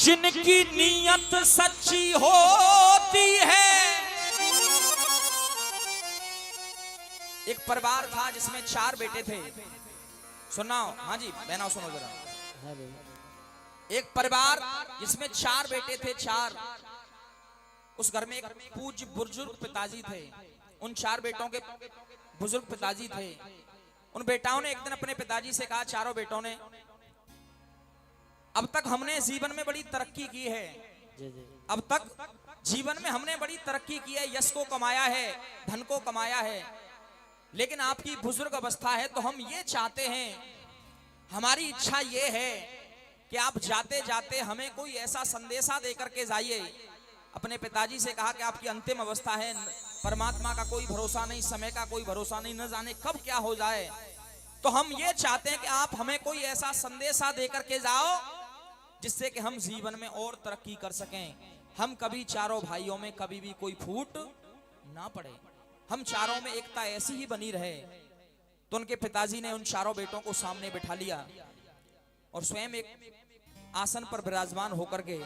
जिनकी नीयत सच्ची होती है। एक परिवार था जिसमें 4 बेटे थे। सुनना, हाँ जी बहना सुनो जरा। एक परिवार जिसमें 4 बेटे थे, 4। उस घर में एक पूज्य बुजुर्ग पिताजी थे। उन 4 बेटों के बुजुर्ग पिताजी थे। उन बेटाओं ने एक दिन अपने पिताजी से कहा, चारों बेटों ने, अब तक हमने जीवन में बड़ी तरक्की की है, अब तक जीवन में हमने बड़ी तरक्की की है, यश को कमाया है, धन को कमाया है, लेकिन आपकी बुजुर्ग अवस्था है तो हम ये चाहते हैं, हमारी इच्छा ये है कि आप जाते जाते हमें कोई ऐसा संदेशा देकर के जाइए। अपने पिताजी से कहा कि आपकी अंतिम अवस्था है, परमात्मा का कोई भरोसा नहीं, समय का कोई भरोसा नहीं, न जाने कब क्या हो जाए, तो हम ये चाहते हैं कि आप हमें कोई ऐसा संदेशा देकर के जाओ जिससे कि हम जीवन में और तरक्की कर सकें, हम कभी चारों भाइयों में कभी भी कोई फूट ना पड़े, हम चारों में एकता ऐसी ही बनी रहे। तो उनके पिताजी ने उन चारों बेटों को सामने बिठा लिया और स्वयं एक आसन पर विराजमान होकर के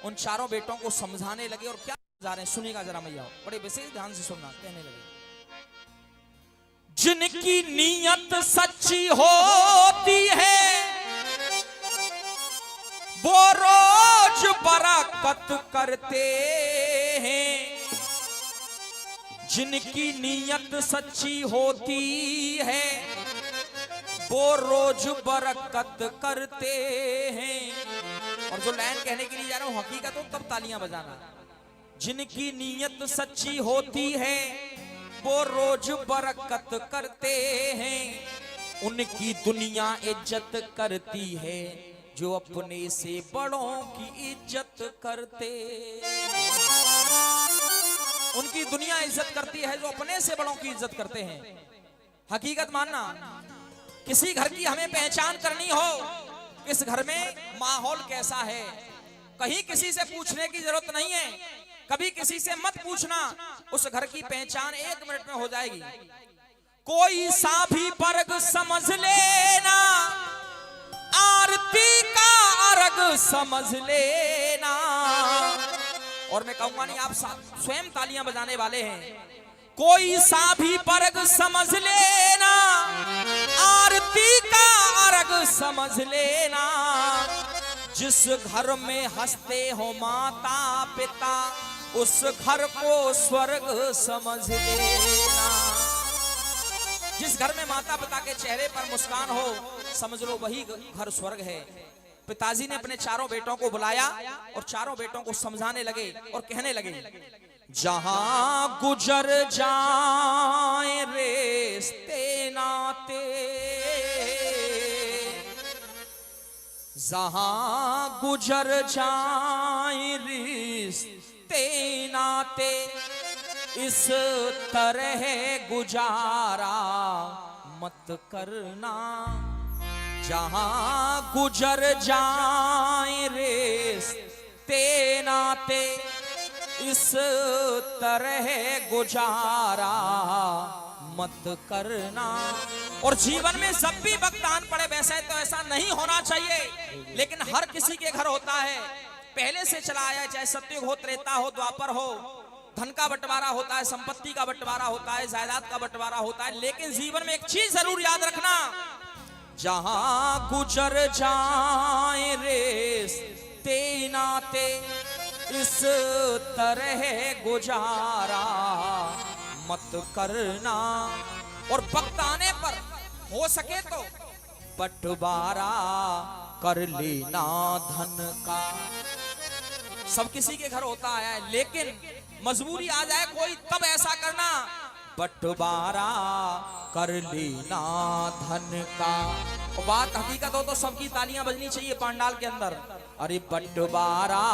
उन चारों बेटों को समझाने लगे। और क्या जा रहे हैं सुनिएगा जरा मैया, बड़े विशेष ध्यान से सुनना। कहने लगे, जिनकी नीयत सच्ची होती है वो रोज बरकत करते हैं। जिनकी नीयत सच्ची होती है वो रोज बरकत करते हैं। और जो लाइन कहने के लिए जा रहा हूं हकीकत हो तब तालियां बजाना। जिनकी नीयत सच्ची होती है वो रोज बरकत करते हैं। उनकी दुनिया इज्जत करती है जो अपने से बड़ों की इज्जत करते। उनकी दुनिया इज्जत करती है जो अपने से बड़ों की इज्जत करते हैं। हकीकत मानना, किसी घर की हमें पहचान करनी हो, किस घर में माहौल कैसा है, कहीं किसी से पूछने की जरूरत नहीं है, कभी किसी से मत पूछना, उस घर की पहचान 1 मिनट में हो जाएगी। कोई सा भी वर्ग समझ लेना, आरती का अर्घ समझ लेना। और मैं कहूंगा नहीं, आप स्वयं तालियां बजाने वाले हैं। कोई सा भी वर्ग समझ लेना, आरती का अर्घ समझ लेना। जिस घर में हंसते हो माता पिता उस घर को स्वर्ग समझ लेना। जिस घर में माता पिता के चेहरे पर मुस्कान हो समझ लो वही घर स्वर्ग है। पिताजी ने अपने चारों बेटों को बुलाया और चारों बेटों को समझाने लगे और कहने लगे, जहां गुजर जाए रिश्ते नाते, जहां गुजर जाए रिश्ते नाते, इस तरह गुजारा मत करना। जहां गुजर जाए रिश्ते नाते, इस तरह गुजारा मत करना। और जीवन में जब भी वक्त आन पड़े, वैसे तो ऐसा नहीं होना चाहिए, लेकिन हर किसी के घर होता है, पहले से चला आया, चाहे सतयुग हो, त्रेता हो, द्वापर हो, धन का बंटवारा होता है, संपत्ति का बंटवारा होता है, जायदाद का बंटवारा होता है, लेकिन जीवन में एक चीज जरूर याद रखना, जहां गुजर जाए रिश्ते नाते, इस तरह गुजारा मत करना। और वक्त आने पर हो सके तो बंटवारा कर लेना धन का। सब किसी के घर होता है, लेकिन मजबूरी आ जाए कोई तब ऐसा करना, बंटवारा कर लेना धन का। और बात हकीकत हो तो सबकी तालियां बजनी चाहिए पंडाल के अंदर। अरे बंटवारा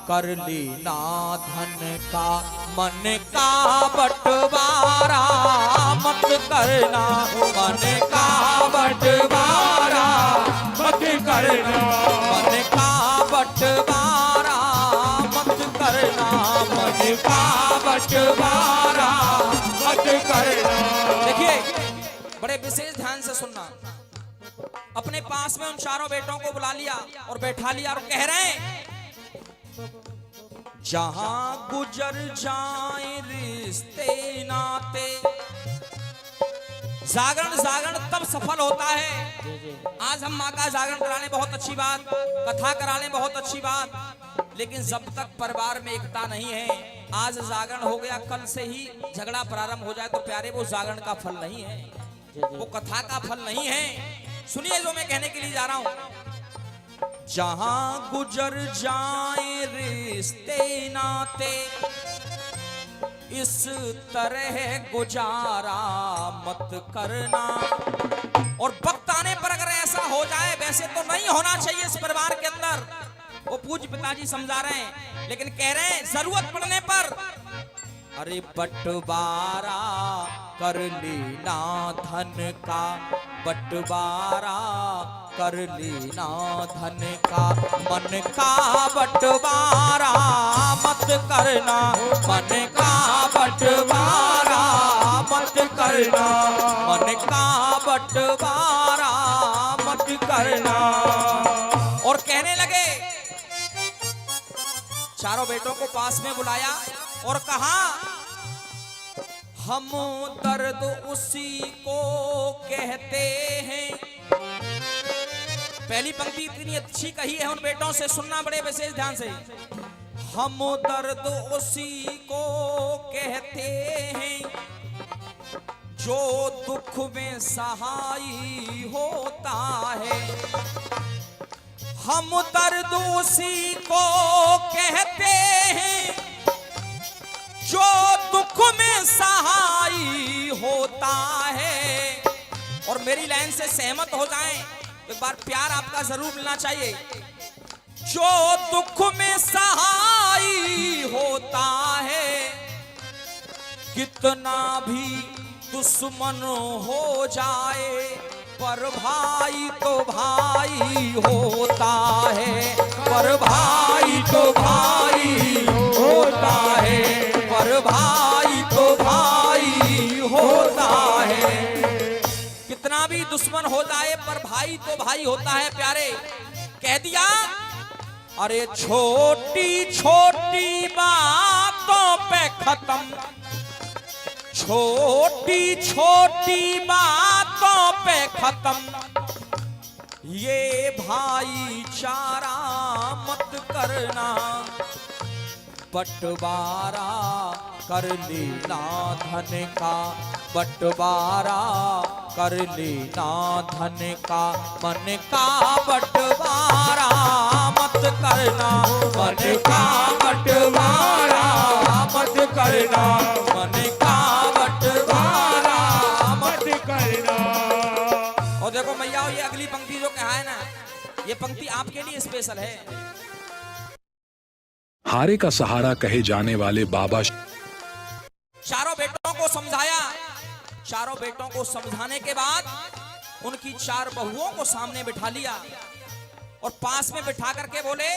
कर लेना धन का, मन का बंटवारा मत करना, मन का बंटवारा मत करना, मन का बंटवारा मत करना, मन का बंटवारा मत करना। देखिए बड़े विशेष ध्यान से सुनना। अपने पास में उन चारों बेटों को बुला लिया और बैठा लिया और कह रहे हैं, जहां गुजर जाए रिश्ते नाते। जागरण जागरण तब सफल होता है। आज हम माँ का जागरण करा लें बहुत अच्छी बात, कथा करा लें बहुत अच्छी बात, लेकिन जब तक परिवार में एकता नहीं है, आज जागरण हो गया, कल से ही झगड़ा प्रारंभ हो जाए तो प्यारे वो जागरण का फल नहीं है, वो कथा का फल नहीं है। सुनिए जो मैं कहने के लिए जा रहा हूं। जहां गुजर जाए रिश्ते नाते, इस तरह गुजारा मत करना। और वक्त आने पर अगर ऐसा हो जाए, वैसे तो नहीं होना चाहिए इस परिवार के अंदर, वो पूज्य पिताजी समझा रहे हैं, लेकिन कह रहे हैं जरूरत पड़ने पर अरे बंटवारा कर लेना धन का, बंटवारा कर लेना धन का, मन का बंटवारा मत करना, मन का बंटवारा मत करना, मन का बंटवारा मत करना। और कहने लगे, चारों बेटों को पास में बुलाया और कहा, हम दर्द उसी को कहते हैं। पहली पंक्ति इतनी अच्छी कही है उन बेटों से, सुनना बड़े विशेष ध्यान से। हम दर्द उसी को कहते हैं जो दुख में सहाई होता है। हम दर्द उसी को कहते हैं जो दुख में सहाई होता है। और मेरी लाइन से सहमत हो जाएं, एक बार प्यार आपका जरूर मिलना चाहिए। जो दुख में सहाई होता है, कितना भी दुश्मन हो जाए, पर भाई तो भाई होता है, पर भाई तो भाई होता है, पर भाई तो भाई होता है। कितना भी दुश्मन हो जाए पर भाई तो भाई होता है। प्यारे कह दिया, अरे छोटी छोटी बातों पे खत्म, छोटी छोटी बातों पे खत्म, ये भाईचारा मत करना, बंटवारा कर लेना धन का, बंटवारा कर लेना धन का, मन का बंटवारा मत करना, मन का बंटवारा मत करना, मन का बंटवारा मत करना। और देखो मैया, ये अगली पंक्ति जो कहा है ना, ये पंक्ति आपके लिए स्पेशल है। हारे का सहारा कहे जाने वाले बाबा चारों बेटों को समझाया। चारों बेटों को समझाने के बाद उनकी चार बहुओं को सामने बिठा लिया और पास में बिठा करके बोले,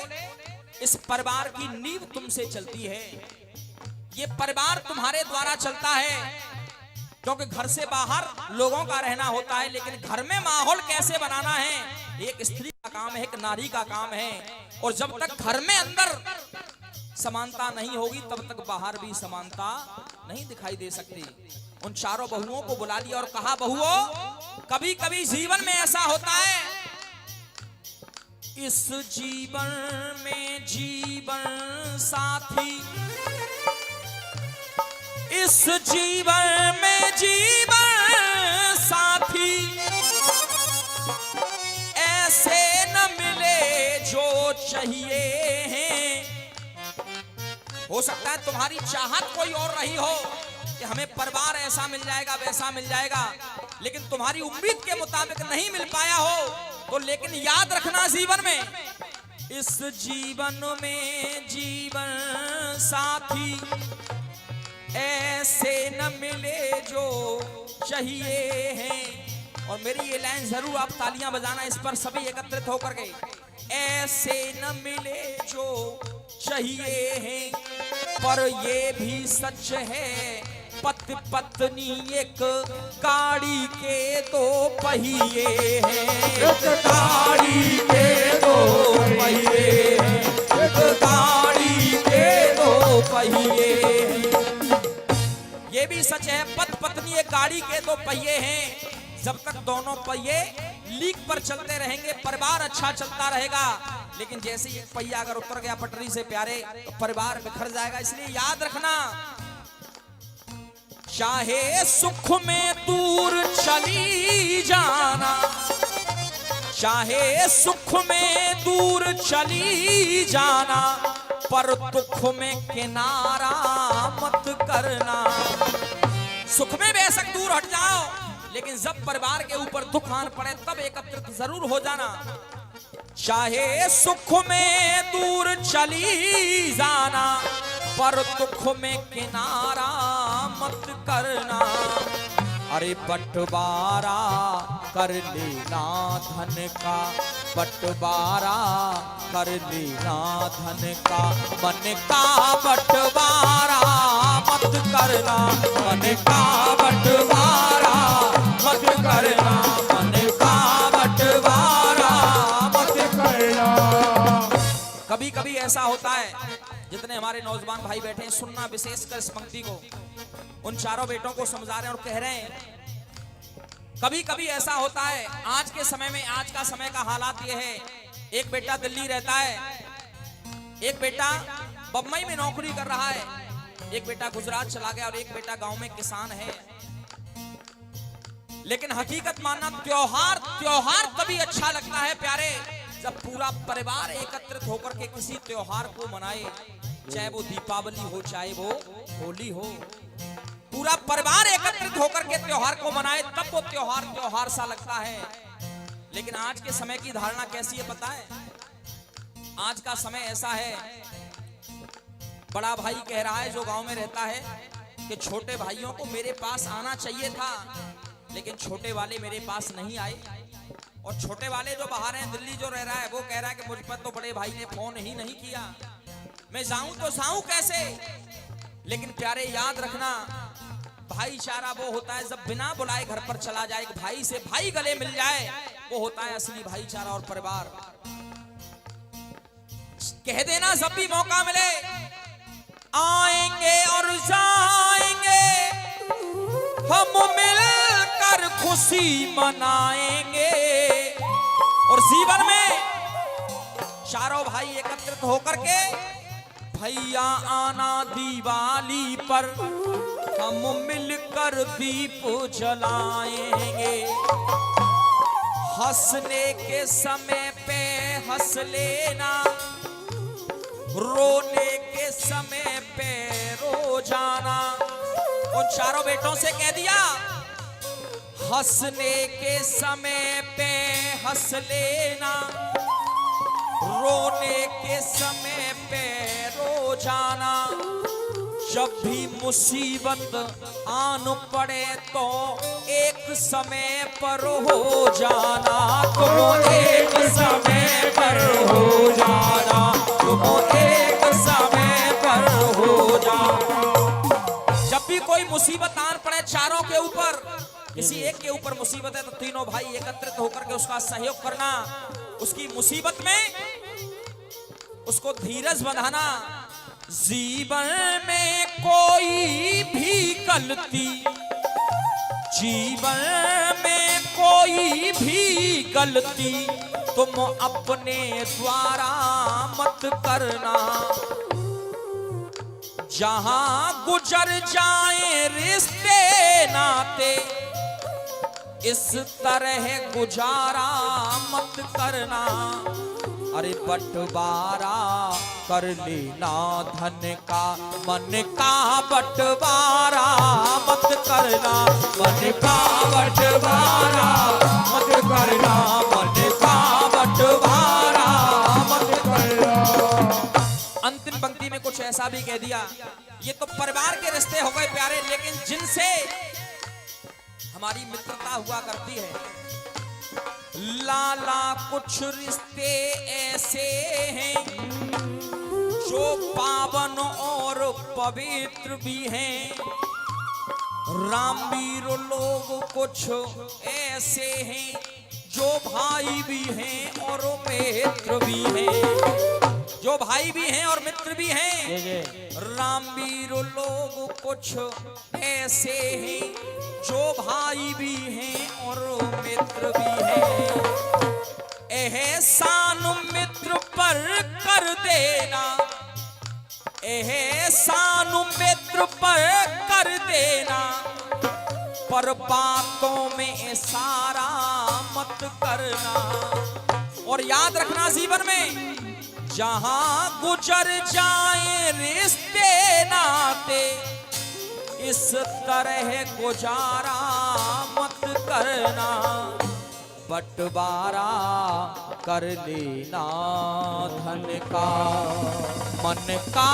इस परिवार की नींव तुमसे चलती है, ये परिवार तुम्हारे द्वारा चलता है, क्योंकि घर से बाहर लोगों का रहना होता है, लेकिन घर में माहौल कैसे बनाना है एक स्त्री का काम है, एक नारी का काम है। और जब तक घर में अंदर समानता नहीं होगी, तब तक बाहर भी समानता नहीं दिखाई दे सकती। उन चारों बहुओं को बुला लिया और कहा, बहुओं, कभी कभी जीवन में ऐसा होता है, इस जीवन में जीवन साथी, इस जीवन में जीवन साथी ऐसे न मिले जो चाहिए हैं। हो सकता है तुम्हारी चाहत कोई और रही हो कि हमें परिवार ऐसा मिल जाएगा, वैसा मिल जाएगा, लेकिन तुम्हारी उम्मीद के मुताबिक नहीं मिल पाया हो, तो लेकिन याद रखना, जीवन में, इस जीवन में जीवन साथी ऐसे न मिले जो चाहिए हैं। और मेरी ये लाइन जरूर आप तालियां बजाना इस पर, सभी एकत्रित होकर के, ऐसे न मिले जो चाहिए हैं, पर ये भी सच है, पति पत्नी एक गाड़ी के दो पहिए हैं, एक गाड़ी के दो पहिए हैं, एक गाड़ी गाड़ी के दो पहिए हैं, जब तक दोनों पहिए लीक पर चलते रहेंगे परिवार अच्छा चलता रहेगा, लेकिन जैसे ही एक पहिया अगर उतर गया पटरी से प्यारे तो परिवार बिखर जाएगा। इसलिए याद रखना, चाहे सुख में दूर चली जाना, चाहे सुख में दूर चली जाना, पर दुख में किनारा मत करना। सुख में बेशक दूर हट जाओ, लेकिन जब परिवार के ऊपर दुख आन पड़े तब एकत्रित जरूर हो जाना। चाहे सुख में दूर चली जाना, पर दुख में किनारा मत करना। अरे बंटवारा कर लेना धन का, बंटवारा कर लेना धन का, मन का बंटवारा मत करना, मन का बंटवारा मत करना, मन का बंटवारा मत करना। कभी कभी ऐसा होता है, जितने हमारे नौजवान भाई बैठे हैं सुनना विशेषकर इस पंक्ति को, उन चारों बेटों को समझा रहे हैं और कह रहे हैं, कभी कभी ऐसा होता है आज के समय में, आज का समय का हालात ये है, एक बेटा दिल्ली रहता है, एक बेटा बम्बई में नौकरी कर रहा है, एक बेटा गुजरात चला गया और एक बेटा गांव में किसान है। लेकिन हकीकत मानना, त्योहार त्योहार तभी अच्छा लगता है प्यारे, जब पूरा परिवार एकत्रित होकर के किसी त्योहार को मनाए, चाहे वो दीपावली हो चाहे वो होली हो, पूरा परिवार एकत्रित होकर के त्योहार को मनाए तब वो त्योहार त्योहार सा लगता है। लेकिन आज के समय की धारणा कैसी है पता है? आज का समय ऐसा है, बड़ा भाई कह रहा है जो गांव में रहता है कि छोटे भाइयों को मेरे पास आना चाहिए था, लेकिन छोटे वाले मेरे पास नहीं आए, और छोटे वाले जो बाहर हैं, दिल्ली जो रह रहा है, वो कह रहा है कि मुझ पर तो बड़े भाई ने फोन ही नहीं किया, मैं जाऊं तो जाऊं कैसे। लेकिन प्यारे याद रखना, भाईचारा वो होता है जब बिना बुलाए घर पर चला जाए, एक भाई से भाई गले मिल जाए, वो होता है असली भाईचारा और परिवार। कह देना जब भी मौका मिले, आएंगे और जाएंगे हम मिलकर खुशी मनाएंगे। और जीवन में चारों भाई एकत्रित होकर के, भैया आना दिवाली पर हम मिलकर दीप जलाएंगे, हंसने के समय पे हंस लेना, रोने के समय पे रो जाना। उन चारों बेटों से कह दिया, हंसने के समय पे हंस लेना, रोने के समय पे रो जाना। जब भी मुसीबत आन पड़े तो एक समय पर हो जाना, तुम एक समय पर हो जाना, तुम एक समय पर हो जाना। जब भी कोई मुसीबत आन पड़े चारों के ऊपर, किसी एक के ऊपर मुसीबत है तो तीनों भाई एकत्रित होकर के उसका सहयोग करना, उसकी मुसीबत में उसको धीरज बंधाना। जीवन में कोई भी गलती, जीवन में कोई भी गलती तुम अपने द्वारा मत करना। जहां गुजर जाए रिश्ते नाते, इस तरह गुजारा मत करना। अरे बंटवारा कर लेना धन का, मन का बंटवारा मत करना, मन का बंटवारा मत करना, मन का बंटवारा मत करना। अंतिम पंक्ति में कुछ ऐसा भी कह दिया, ये तो परिवार के रिश्ते हो गए प्यारे, लेकिन जिनसे हमारी मित्रता हुआ करती है, लाला कुछ रिश्ते ऐसे हैं जो पावन और पवित्र भी हैं, रामवीर लोग कुछ ऐसे हैं जो भाई भी हैं और मित्र भी हैं। जो भाई भी हैं और मित्र भी हैं, जी जी रामवीर लोग कुछ ऐसे हैं जो भाई भी हैं और मित्र भी हैं। एहसान मित्र पर कर देना, एहसान मित्र पर कर देना, पर बातों में इशारा मत करना। और याद रखना जीवन में जहां गुजर जाए रिश्ते नाते, इस तरह गुजारा मत करना। बंटवारा कर लेना धन का, मन का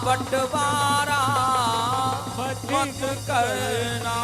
बंटवारा मत करना।